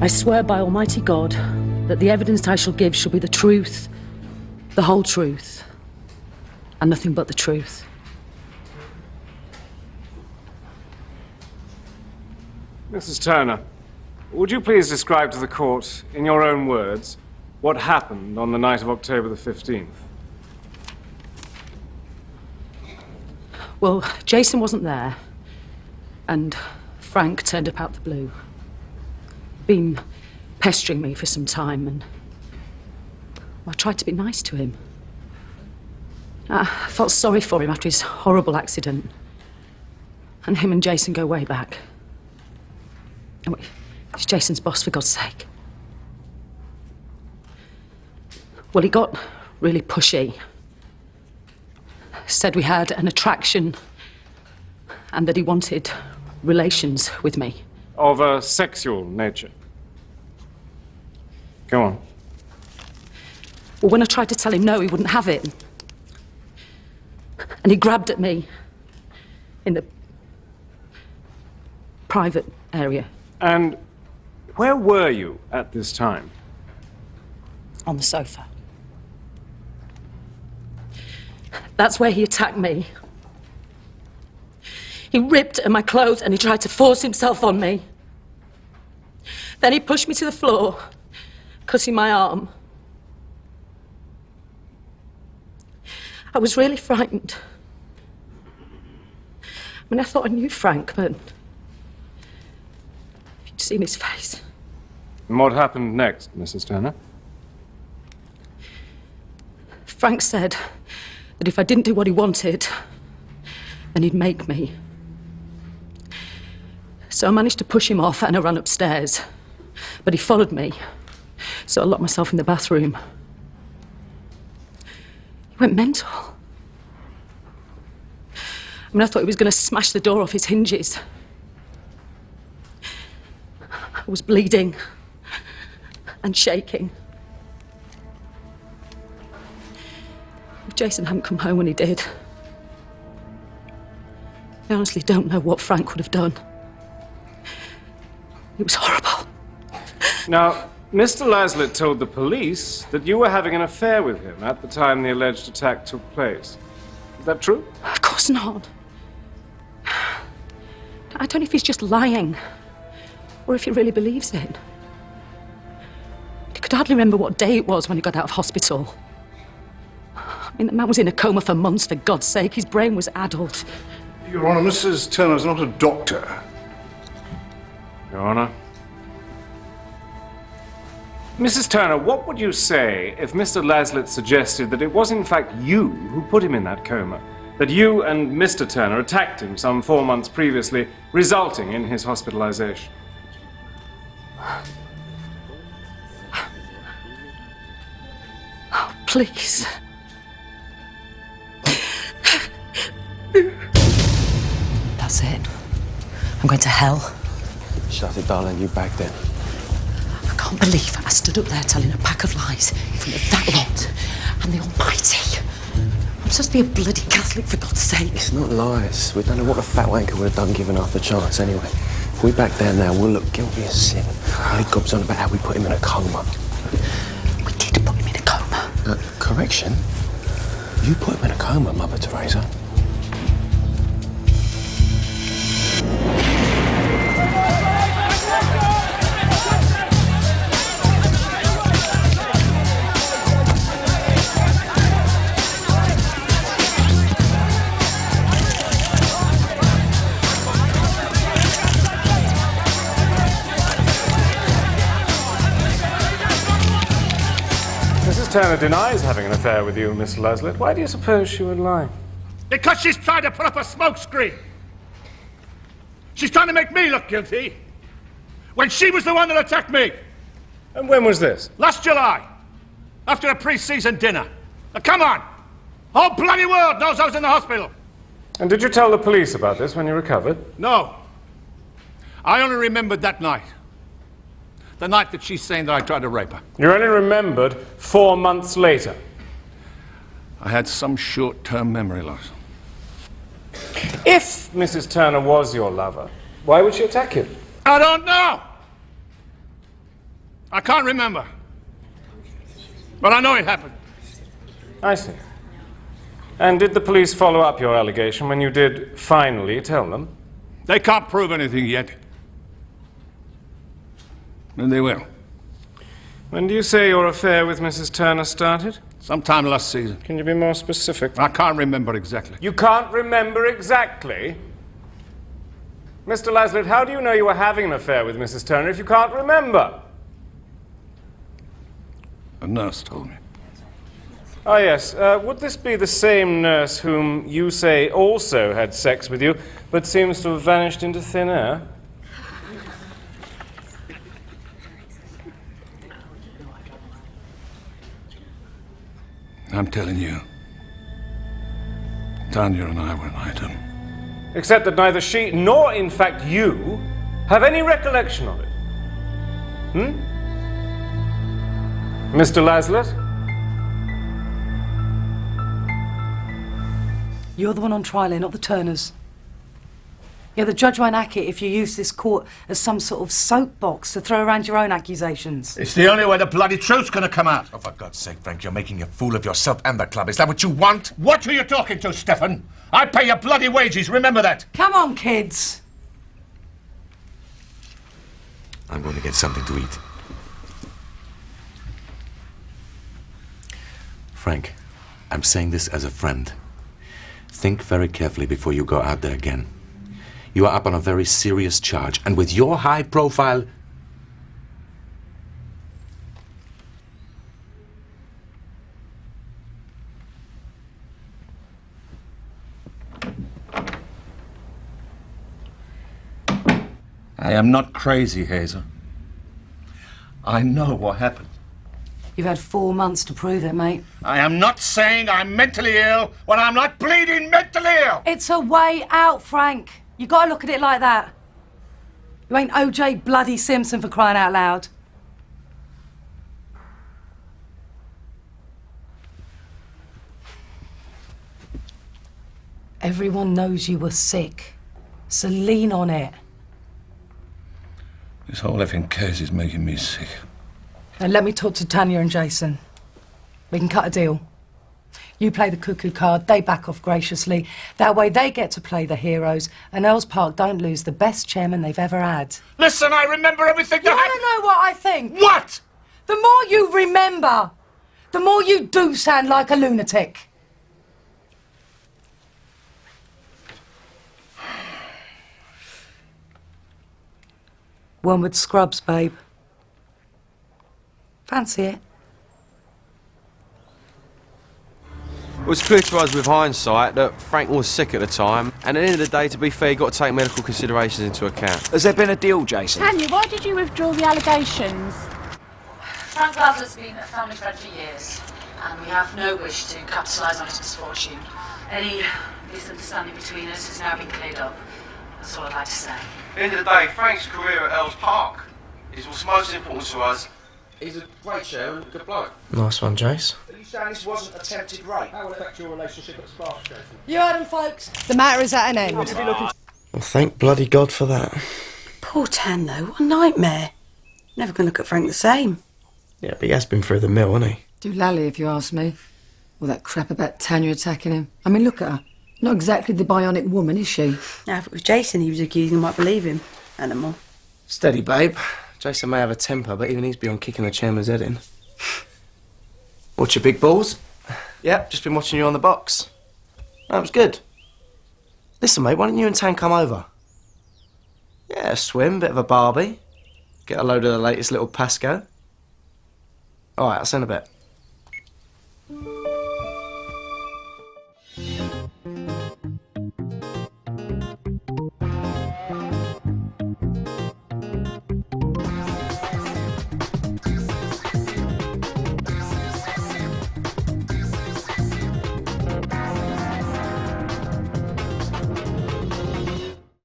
I swear by Almighty God that the evidence I shall give shall be the truth, the whole truth, and nothing but the truth. Mrs. Turner, would you please describe to the court, in your own words, what happened on the night of October the 15th? Well, Jason wasn't there, and Frank turned up out the blue. Been pestering me for some time, and I tried to be nice to him. I felt sorry for him after his horrible accident. And him and Jason go way back. And he's Jason's boss, for God's sake. Well, he got really pushy. Said we had an attraction and that he wanted relations with me. Of a sexual nature? Go on. Well, when I tried to tell him no, he wouldn't have it. And he grabbed at me in the private area. And where were you at this time? On the sofa. That's where he attacked me. He ripped at my clothes and he tried to force himself on me. Then he pushed me to the floor, cutting my arm. I was really frightened. I mean, I thought I knew Frank, but if you'd seen his face. And what happened next, Mrs. Turner? Frank said that if I didn't do what he wanted, then he'd make me. So I managed to push him off and I ran upstairs. But he followed me, so I locked myself in the bathroom. He went mental. I mean, I thought he was going to smash the door off his hinges. I was bleeding and shaking. If Jason hadn't come home when he did, I honestly don't know what Frank would have done. It was horrible. Now, Mr. Laslett told the police that you were having an affair with him at the time the alleged attack took place. Is that true? Of course not. I don't know if he's just lying or if he really believes it. He could hardly remember what day it was when he got out of hospital. I mean, the man was in a coma for months, for God's sake. His brain was addled. Your Honour, Mrs. Turner's not a doctor. Your Honour. Mrs. Turner, what would you say if Mr. Laslett suggested that it was in fact you who put him in that coma? That you and Mr. Turner attacked him some 4 months previously, resulting in his hospitalization? Oh, please. That's it. I'm going to hell. Shut it, darling. You back then. I can't believe I stood up there telling a pack of lies in front of that lot and the Almighty. I'm supposed to be a bloody Catholic, for God's sake. It's not lies. We don't know what a fat wanker would have done given half the chance anyway. If we back down now, we'll look guilty as sin. Only gobs on about how we put him in a coma. We did put him in a coma. Correction? You put him in a coma, Mother Teresa. Mrs. Turner denies having an affair with you, Miss Laslett. Why do you suppose she would lie? Because she's trying to put up a smokescreen. She's trying to make me look guilty when she was the one that attacked me. And when was this? Last July, after a pre-season dinner. Now, come on! Whole bloody world knows I was in the hospital. And did you tell the police about this when you recovered? No. I only remembered that night. The night that she's saying that I tried to rape her. You only remembered 4 months later. I had some short-term memory loss. If Mrs. Turner was your lover, why would she attack you? I don't know! I can't remember. But I know it happened. I see. And did the police follow up your allegation when you did finally tell them? They can't prove anything yet. And they will. When do you say your affair with Mrs. Turner started? Sometime last season. Can you be more specific? I can't remember exactly. You can't remember exactly? Mr. Laslett, how do you know you were having an affair with Mrs. Turner if you can't remember? A nurse told me. Ah, yes. Would this be the same nurse whom you say also had sex with you, but seems to have vanished into thin air? I'm telling you, Tanya and I were an item. Except that neither she nor, in fact, you have any recollection of it. Mr. Laslett? You're the one on trial here, not the Turners. Yeah, the judge won't hack it if you use this court as some sort of soapbox to throw around your own accusations. It's the only way the bloody truth's gonna come out. Oh, for God's sake, Frank, you're making a fool of yourself and the club. Is that what you want? What are you talking to, Stefan? I pay your bloody wages, remember that. Come on, kids. I'm going to get something to eat. Frank, I'm saying this as a friend. Think very carefully before you go out there again. You are up on a very serious charge, and with your high profile... I am not crazy, Hazel. I know what happened. You've had 4 months to prove it, mate. I am not saying I'm mentally ill when I'm not bleeding mentally ill. It's a way out, Frank. You gotta look at it like that. You ain't O.J. bloody Simpson for crying out loud. Everyone knows you were sick, so lean on it. This whole effing case is making me sick. And let me talk to Tanya and Jason. We can cut a deal. You play the cuckoo card, they back off graciously. That way they get to play the heroes, and Earls Park don't lose the best chairman they've ever had. Listen, I remember everything You that want to know what I think? What? The more you remember, the more you do sound like a lunatic. One with scrubs, babe. Fancy it? It was clear to us with hindsight that Frank was sick at the time, and at the end of the day, to be fair, you've got to take medical considerations into account. Has there been a deal, Jason? Tanya, why did you withdraw the allegations? Frank Laslett's been a family friend for years, and we have no wish to capitalise on his misfortune. Any misunderstanding between us has now been cleared up. That's all I'd like to say. At the end of the day, Frank's career at Earls Park is what's most important to us. He's a great chairman, a good bloke. Nice one, Jace. Are you saying this wasn't attempted rape? How will it affect your relationship at Sparks, Jason? You heard him, folks. The matter is at an end. Well, thank bloody God for that. Poor Tan, though. What a nightmare. Never going to look at Frank the same. Yeah, but he has been through the mill, hasn't he? Do lally, if you ask me. All that crap about Tanya attacking him. I mean, look at her. Not exactly the bionic woman, is she? Now, if it was Jason he was accusing, I might believe him. Animal. Steady, babe. Jason may have a temper, but even he's beyond kicking the chairman's head in. What's your big balls? Yep, just been watching you on the box. That was good. Listen, mate, why don't you and Tan come over? Yeah, a swim, bit of a Barbie. Get a load of the latest little Pasco. All right, I'll send a bit.